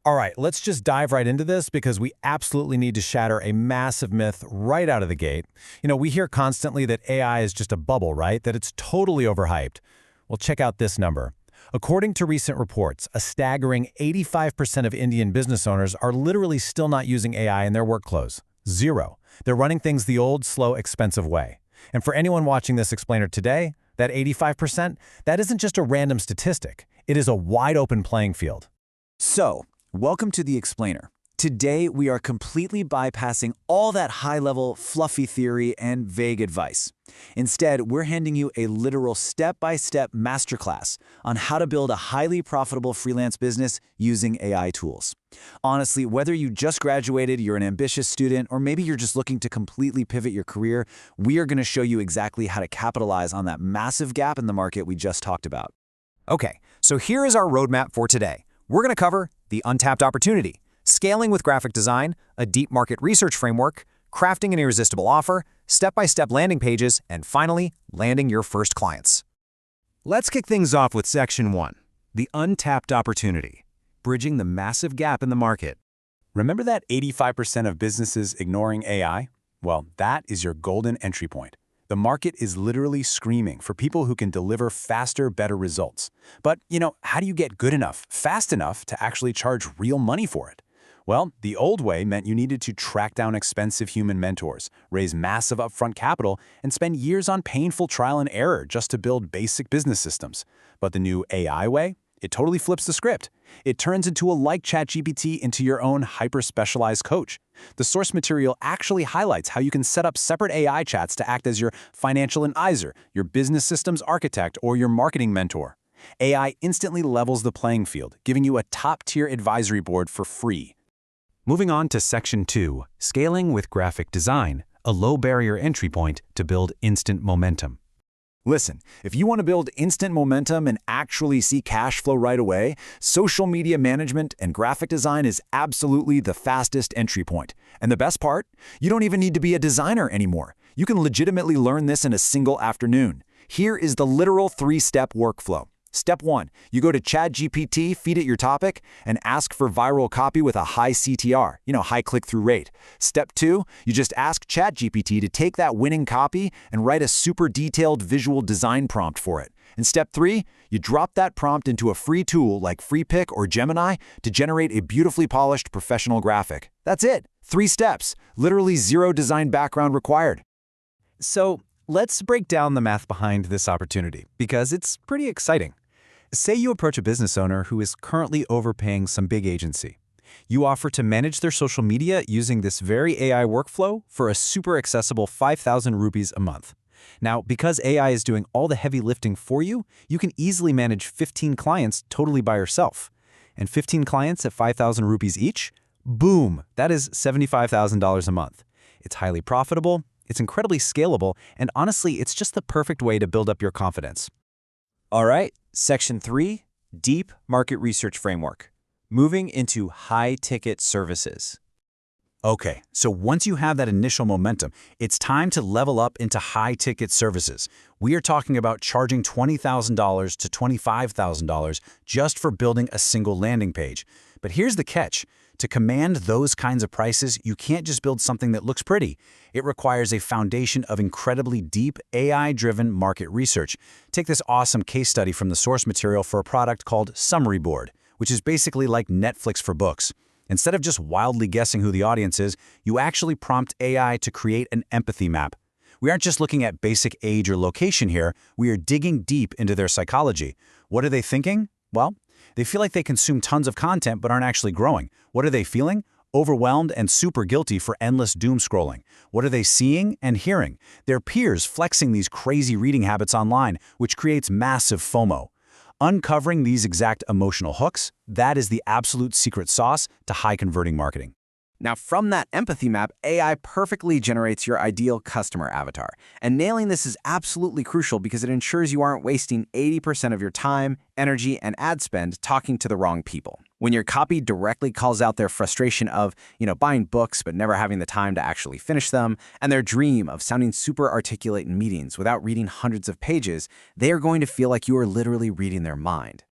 All right, let's just dive right into this because we absolutely need to shatter a massive myth right out of the gate. We hear constantly that AI is just a bubble, right? That it's totally overhyped. Well, check out this number. According to recent reports, a staggering 85% of Indian business owners are literally still not using AI in their workflows. Zero. They're running things the old, slow, expensive way. And for anyone watching this explainer today, that 85%, that isn't just a random statistic. It is a wide-open playing field. So, welcome to the Explainer. Today, we are completely bypassing all that high-level, fluffy theory and vague advice. Instead, we're handing you a literal step-by-step masterclass on how to build a highly profitable freelance business using AI tools. Honestly, whether you just graduated, you're an ambitious student, or maybe you're just looking to completely pivot your career, we are going to show you exactly how to capitalize on that massive gap in the market we just talked about. Okay, so here is our roadmap for today. We're going to cover the untapped opportunity, scaling with graphic design, a deep market research framework, crafting an irresistible offer, step-by-step landing pages, and finally, landing your first clients. Let's kick things off with Section 1, the untapped opportunity, bridging the massive gap in the market. Remember that 85% of businesses ignoring AI? Well, that is your golden entry point. The market is literally screaming for people who can deliver faster, better results. But, how do you get good enough, fast enough to actually charge real money for it? Well, the old way meant you needed to track down expensive human mentors, raise massive upfront capital, and spend years on painful trial and error just to build basic business systems. But the new AI way? It totally flips the script. It turns into a like ChatGPT into your own hyper-specialized coach. The source material actually highlights how you can set up separate AI chats to act as your financial advisor, your business systems architect, or your marketing mentor. AI instantly levels the playing field, giving you a top-tier advisory board for free. Moving on to Section 2, scaling with graphic design, a low-barrier entry point to build instant momentum. Listen, if you want to build instant momentum and actually see cash flow right away, social media management and graphic design is absolutely the fastest entry point. And the best part? You don't even need to be a designer anymore. You can legitimately learn this in a single afternoon. Here is the literal 3-step workflow. Step 1, you go to ChatGPT, feed it your topic, and ask for viral copy with a high CTR, high click-through rate. Step 2, you just ask ChatGPT to take that winning copy and write a super detailed visual design prompt for it. And step 3, you drop that prompt into a free tool like FreePic or Gemini to generate a beautifully polished professional graphic. That's it. 3 steps, literally 0 design background required. So let's break down the math behind this opportunity because it's pretty exciting. Say you approach a business owner who is currently overpaying some big agency. You offer to manage their social media using this very AI workflow for a super accessible 5,000 rupees a month. Now, because AI is doing all the heavy lifting for you, you can easily manage 15 clients totally by yourself. And 15 clients at 5,000 rupees each? Boom! That is $75,000 a month. It's highly profitable, it's incredibly scalable, and honestly, it's just the perfect way to build up your confidence. All right, Section 3, deep market research framework, moving into high-ticket services. Okay, so once you have that initial momentum, it's time to level up into high-ticket services. We are talking about charging $20,000 to $25,000 just for building a single landing page. But here's the catch. To command those kinds of prices, you can't just build something that looks pretty. It requires a foundation of incredibly deep AI-driven market research. Take this awesome case study from the source material for a product called Summary Board, which is basically like Netflix for books. Instead of just wildly guessing who the audience is, you actually prompt AI to create an empathy map. We aren't just looking at basic age or location here, we are digging deep into their psychology. What are they thinking? Well, they feel like they consume tons of content but aren't actually growing. What are they feeling? Overwhelmed and super guilty for endless doom scrolling. What are they seeing and hearing? Their peers flexing these crazy reading habits online, which creates massive FOMO. Uncovering these exact emotional hooks, that is the absolute secret sauce to high-converting marketing. Now, from that empathy map, AI perfectly generates your ideal customer avatar. And nailing this is absolutely crucial because it ensures you aren't wasting 80% of your time, energy, and ad spend talking to the wrong people. When your copy directly calls out their frustration of, buying books but never having the time to actually finish them, and their dream of sounding super articulate in meetings without reading hundreds of pages, they are going to feel like you are literally reading their mind.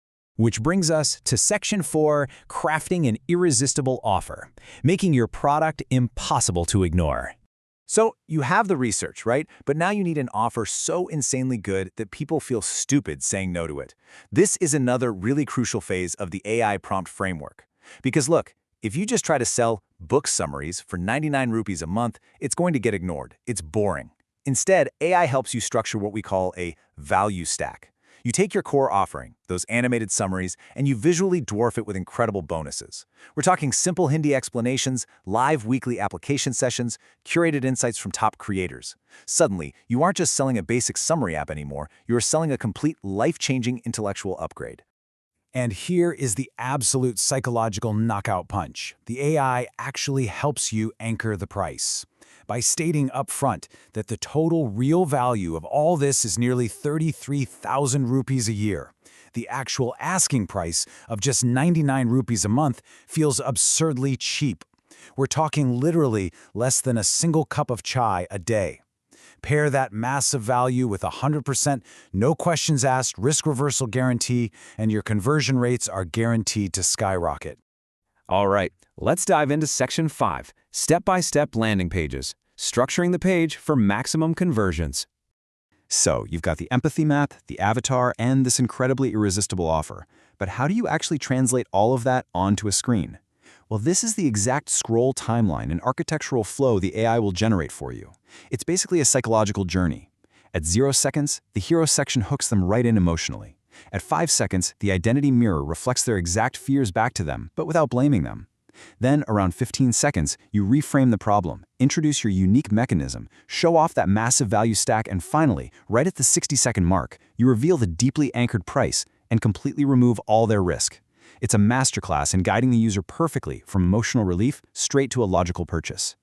Which brings us to Section 4, crafting an irresistible offer, making your product impossible to ignore. So you have the research, right? But now you need an offer so insanely good that people feel stupid saying no to it. This is another really crucial phase of the AI prompt framework. Because look, if you just try to sell book summaries for 99 rupees a month, it's going to get ignored. It's boring. Instead, AI helps you structure what we call a value stack. You take your core offering, those animated summaries, and you visually dwarf it with incredible bonuses. We're talking simple Hindi explanations, live weekly application sessions, curated insights from top creators. Suddenly, you aren't just selling a basic summary app anymore, you're selling a complete life-changing intellectual upgrade. And here is the absolute psychological knockout punch. The AI actually helps you anchor the price by stating upfront that the total real value of all this is nearly 33,000 rupees a year. The actual asking price of just 99 rupees a month feels absurdly cheap. We're talking literally less than a single cup of chai a day. Pair that massive value with 100% no questions asked risk reversal guarantee, and your conversion rates are guaranteed to skyrocket. All right, let's dive into Section 5, step-by-step landing pages, structuring the page for maximum conversions. So, you've got the empathy map, the avatar, and this incredibly irresistible offer. But how do you actually translate all of that onto a screen? Well, this is the exact scroll timeline and architectural flow the AI will generate for you. It's basically a psychological journey. At 0 seconds, the hero section hooks them right in emotionally. At 5 seconds, the identity mirror reflects their exact fears back to them, but without blaming them. Then, around 15 seconds, you reframe the problem, introduce your unique mechanism, show off that massive value stack, and finally, right at the 60-second mark, you reveal the deeply anchored price and completely remove all their risk. It's a masterclass in guiding the user perfectly from emotional relief straight to a logical purchase.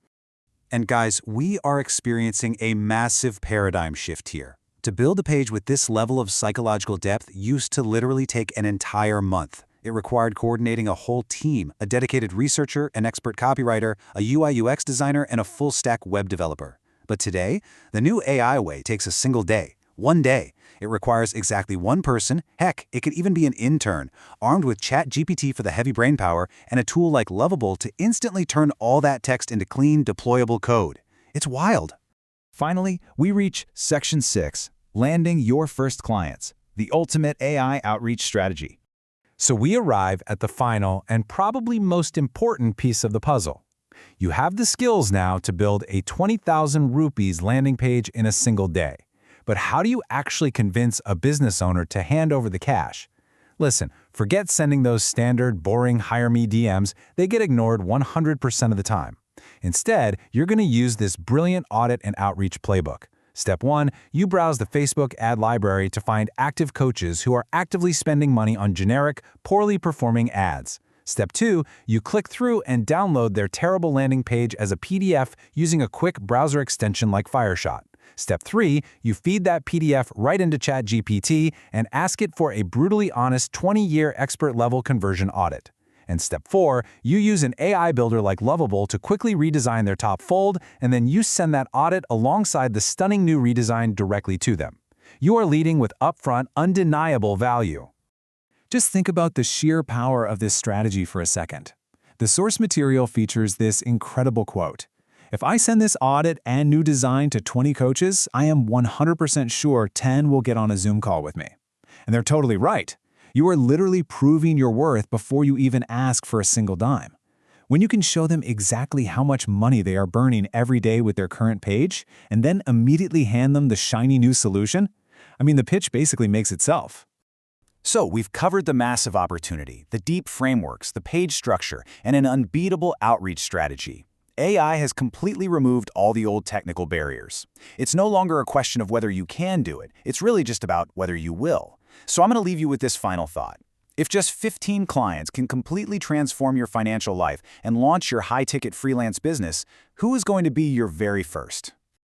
And guys, we are experiencing a massive paradigm shift here. To build a page with this level of psychological depth used to literally take an entire month. It required coordinating a whole team, a dedicated researcher, an expert copywriter, a UI/UX designer, and a full-stack web developer. But today, the new AI way takes a single day. One day. It requires exactly one person, heck, it could even be an intern, armed with ChatGPT for the heavy brainpower and a tool like Lovable to instantly turn all that text into clean, deployable code. It's wild. Finally, we reach Section 6, landing your first clients, the ultimate AI outreach strategy. So we arrive at the final and probably most important piece of the puzzle. You have the skills now to build a 20,000 rupees landing page in a single day. But how do you actually convince a business owner to hand over the cash? Listen, forget sending those standard, boring hire me DMs. They get ignored 100% of the time. Instead, you're going to use this brilliant audit and outreach playbook. Step 1, you browse the Facebook ad library to find active coaches who are actively spending money on generic, poorly performing ads. Step 2, you click through and download their terrible landing page as a PDF using a quick browser extension like Fireshot. Step 3, you feed that PDF right into ChatGPT and ask it for a brutally honest 20-year expert-level conversion audit. And Step 4, you use an AI builder like Lovable to quickly redesign their top fold, and then you send that audit alongside the stunning new redesign directly to them. You are leading with upfront, undeniable value. Just think about the sheer power of this strategy for a second. The source material features this incredible quote. If I send this audit and new design to 20 coaches, I am 100% sure 10 will get on a Zoom call with me. And they're totally right. You are literally proving your worth before you even ask for a single dime. When you can show them exactly how much money they are burning every day with their current page, and then immediately hand them the shiny new solution, the pitch basically makes itself. So we've covered the massive opportunity, the deep frameworks, the page structure, and an unbeatable outreach strategy. AI has completely removed all the old technical barriers. It's no longer a question of whether you can do it, it's really just about whether you will. So I'm going to leave you with this final thought. If just 15 clients can completely transform your financial life and launch your high-ticket freelance business, who is going to be your very first?